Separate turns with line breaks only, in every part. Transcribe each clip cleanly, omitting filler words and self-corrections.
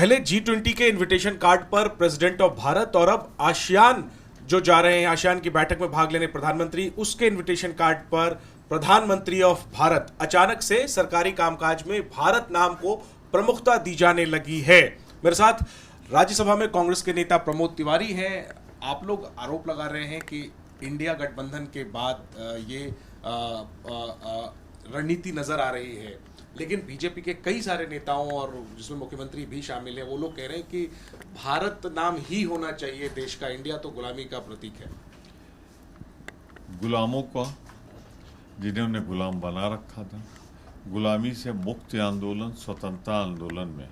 पहले G20 के invitation card पर प्रेसिडेंट ऑफ भारत और अब आसियान जो जा रहे हैं, आसियान की बैठक में भाग लेने प्रधानमंत्री, उसके इनविटेशन कार्ड पर प्रधानमंत्री ऑफ भारत। अचानक से सरकारी कामकाज में भारत नाम को प्रमुखता दी जाने लगी है। मेरे साथ राज्यसभा में कांग्रेस के नेता प्रमोद तिवारी हैं। आप लोग आरोप लगा रहे हैं कि इंडिया गठबंधन के बाद ये रणनीति नजर आ रही है, लेकिन बीजेपी के कई सारे नेताओं और जिसमें मुख्यमंत्री भी शामिल हैं, वो लोग कह रहे हैं कि भारत नाम ही होना चाहिए देश का, इंडिया तो गुलामी का प्रतीक है।
गुलामों का जिन्होंने गुलाम बना रखा था, गुलामी से मुक्ति आंदोलन, स्वतंत्रता आंदोलन में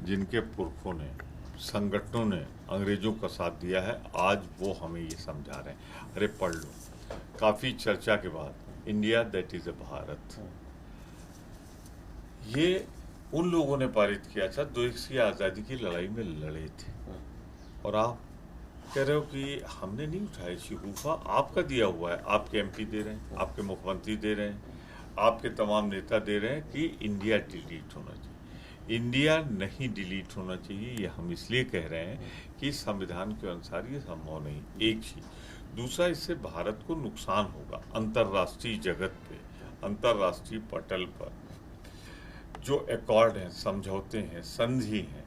जिनके पुरखों ने, संगठनों ने अंग्रेजों का साथ दिया है, आज वो हमें ये समझा रहे हैं। अरे पढ़ लो, काफ़ी चर्चा के बाद India that is a Bharat, ये उन लोगों ने पारित किया था जो देश की आज़ादी की लड़ाई में लड़े थे। और आप कह रहे हो कि हमने नहीं उठाया शिकूफा, आपका दिया हुआ है, आपके एमपी दे रहे हैं, आपके मुख्यमंत्री दे रहे हैं, आपके तमाम नेता दे रहे हैं कि इंडिया डिलीट होना चाहिए। इंडिया नहीं डिलीट होना चाहिए, ये हम इसलिए कह रहे हैं कि संविधान के अनुसार ये संभव नहीं, एक चीज। दूसरा, इससे भारत को नुकसान होगा अंतर्राष्ट्रीय जगत पे, अंतर्राष्ट्रीय पटल पर। जो एकॉर्ड हैं, समझौते हैं, संधि हैं,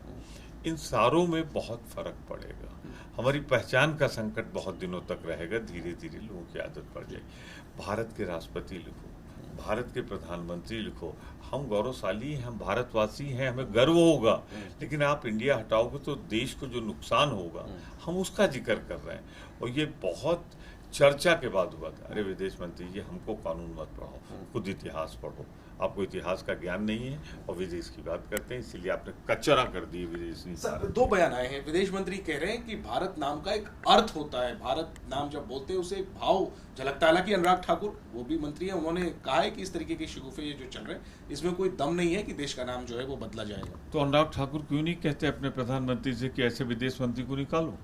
इन सारों में बहुत फर्क पड़ेगा। हमारी पहचान का संकट बहुत दिनों तक रहेगा, धीरे धीरे लोगों की आदत पड़ जाएगी। भारत के राष्ट्रपति लिखो, भारत के प्रधानमंत्री लिखो, हम गौरवशाली हैं, हम भारतवासी हैं, हमें गर्व होगा। लेकिन आप इंडिया हटाओगे तो देश को जो नुकसान होगा, हम उसका जिक्र कर रहे हैं। और ये बहुत चर्चा के बाद हुआ था। अरे विदेश मंत्री जी, हमको कानून मत पढ़ाओ, खुद इतिहास पढ़ो। आपको इतिहास का ज्ञान नहीं है और विदेश की बात करते हैं, इसीलिए आपने कचरा कर दी विदेश नीति।
दो बयान आए हैं, विदेश मंत्री कह रहे हैं कि भारत नाम का एक अर्थ होता है, भारत नाम जब बोलते हैं उसे एक भाव झलकता है। हालांकि अनुराग ठाकुर, वो भी मंत्री हैं, उन्होंने कहा है कि इस तरीके के शिगुफे ये जो चल रहे हैं, इसमें कोई दम नहीं है कि देश का नाम जो है वो बदला जाएगा।
तो अनुराग ठाकुर क्यों नहीं कहते अपने प्रधानमंत्री से कि ऐसे विदेश मंत्री को निकालो?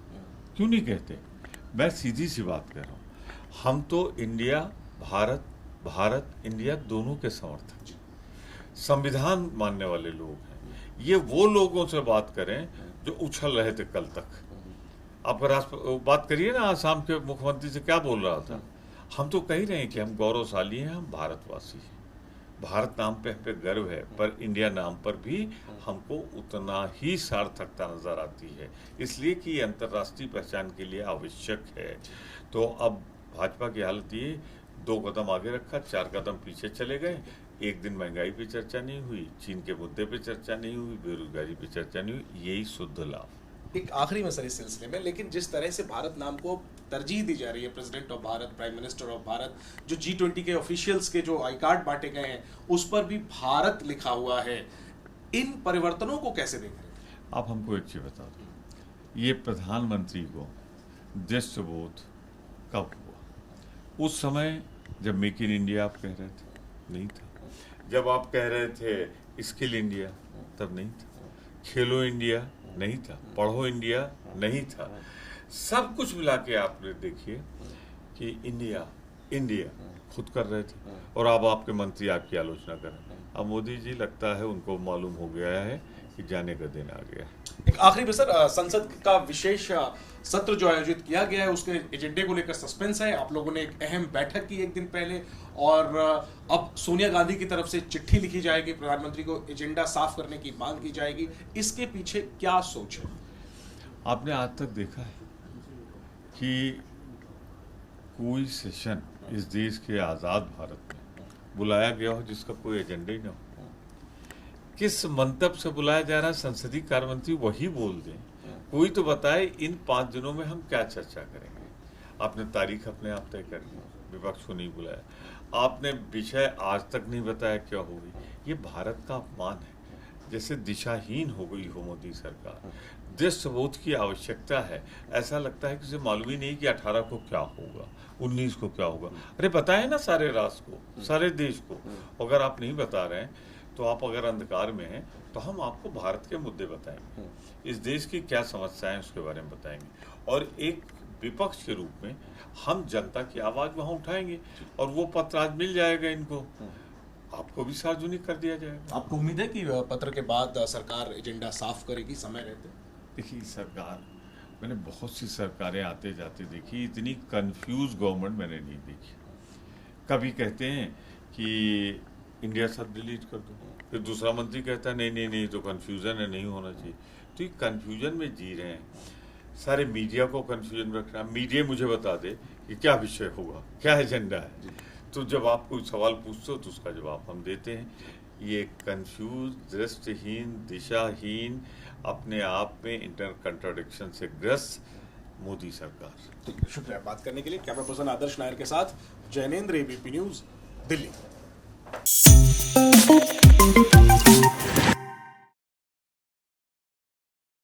क्यों नहीं कहते? मैं सीधी सी बात कर रहा हूँ, हम तो इंडिया, भारत, भारत इंडिया दोनों के समर्थक, संविधान मानने वाले लोग हैं। ये वो लोगों से बात करें जो उछल रहे थे कल तक। आप बात करिए ना, आसाम के मुख्यमंत्री से क्या बोल रहा था। हम तो कह रहे हैं कि हम गौरवशाली हैं, हम भारतवासी हैं, भारत नाम पे हम पे गर्व है, पर इंडिया नाम पर भी हमको उतना ही सार्थकता नजर आती है, इसलिए कि अंतर्राष्ट्रीय पहचान के लिए आवश्यक है। तो अब भाजपा की हालत ये, 2 कदम आगे रखा, 4 कदम पीछे चले गए। एक दिन महंगाई पे चर्चा नहीं हुई, चीन के मुद्दे पे चर्चा नहीं हुई, बेरोजगारी पे चर्चा नहीं हुई, यही शुद्ध लाभ।
एक आखिरी मसला इस सिलसिले में, लेकिन जिस तरह से भारत नाम को तरजीह दी जा रही है, president of Bharat, prime minister of Bharat, जो G20 के ऑफिशियल्स के जो आई कार्ड बांटे गए हैं उस पर भी भारत लिखा हुआ है, इन परिवर्तनों को कैसे देख रहे हैं?
आप हमको एक चीज बता दो, ये प्रधानमंत्री को देशबोध कब हुआ? उस समय जब मेक इन इंडिया आप कह रहे थे, नहीं था। जब आप कह रहे थे स्किल इंडिया, तब नहीं था। खेलो इंडिया नहीं था, पढ़ो इंडिया नहीं था। सब कुछ मिला के आपने देखिए कि इंडिया इंडिया खुद कर रहे थे, और अब आपके मंत्री आपकी आलोचना कर रहे हैं। अब मोदी जी लगता है उनको मालूम हो गया है कि जाने का दिन आ गया है।
एक आखिरी में सर, संसद का विशेष सत्र जो आयोजित किया गया है उसके एजेंडे को लेकर सस्पेंस है। आप लोगों ने एक अहम बैठक की एक दिन पहले, और अब सोनिया गांधी की तरफ से चिट्ठी लिखी जाएगी, प्रधानमंत्री को एजेंडा साफ करने की मांग की जाएगी। इसके पीछे क्या सोच है?
आपने आज तक देखा है कि कोई सेशन इस देश के आज़ाद भारत में बुलाया गया हो जिसका कोई एजेंडा ही ना हो? किस मंतव्य से बुलाया जा रहा है? संसदीय कार्य मंत्री वही बोल दें, कोई तो बताए इन 5 दिनों में हम क्या चर्चा करेंगे। आपने तारीख अपने आप तय कर ली, विपक्ष को नहीं बुलाया, आपने विषय आज तक नहीं बताया क्या होगी। ये भारत का अपमान है, जैसे दिशाहीन हो गई हो मोदी सरकार। देशबोध की आवश्यकता है। ऐसा लगता है कि उसे मालूम ही नहीं कि 18 को क्या होगा, 19 को क्या होगा। अरे बताए ना सारे राष्ट्र को, सारे देश को। अगर आप नहीं बता रहे हैं तो आप अगर अंधकार में हैं तो हम आपको भारत के मुद्दे बताएंगे, इस देश की क्या समस्याएं उसके बारे में बताएंगे, और एक विपक्ष के रूप में हम जनता की आवाज़ वहाँ उठाएंगे। और वो पत्र आज मिल जाएगा इनको। आपको भी सार्वजनिक कर दिया जाएगा।
आपको उम्मीद है कि पत्र के बाद सरकार एजेंडा साफ करेगी समय रहते?
देखिए सरकार, मैंने बहुत सी सरकारें आते जाते देखी, इतनी कंफ्यूज गवर्नमेंट मैंने नहीं देखी। कभी कहते हैं कि इंडिया सब डिलीट कर दो, फिर दूसरा मंत्री कहता है नहीं नहीं नहीं, तो कंफ्यूजन है, नहीं होना चाहिए। तो ये कंफ्यूजन में जी रहे हैं, सारे मीडिया को कंफ्यूजन में रख रहा है। मीडिया मुझे बता दे कि क्या विषय होगा, क्या एजेंडा है, तो जब आप कोई सवाल पूछते हो तो उसका जवाब हम देते हैं। ये कंफ्यूज, दृष्टिहीन, दिशाहीन, अपने आप में इंटरनल कंट्राडिक्शन से ग्रस्त मोदी सरकार।
शुक्रिया बात करने के लिए। कैमरा पर्सन आदर्श नायर के साथ जैनेंद्र, एबीपी न्यूज, दिल्ली।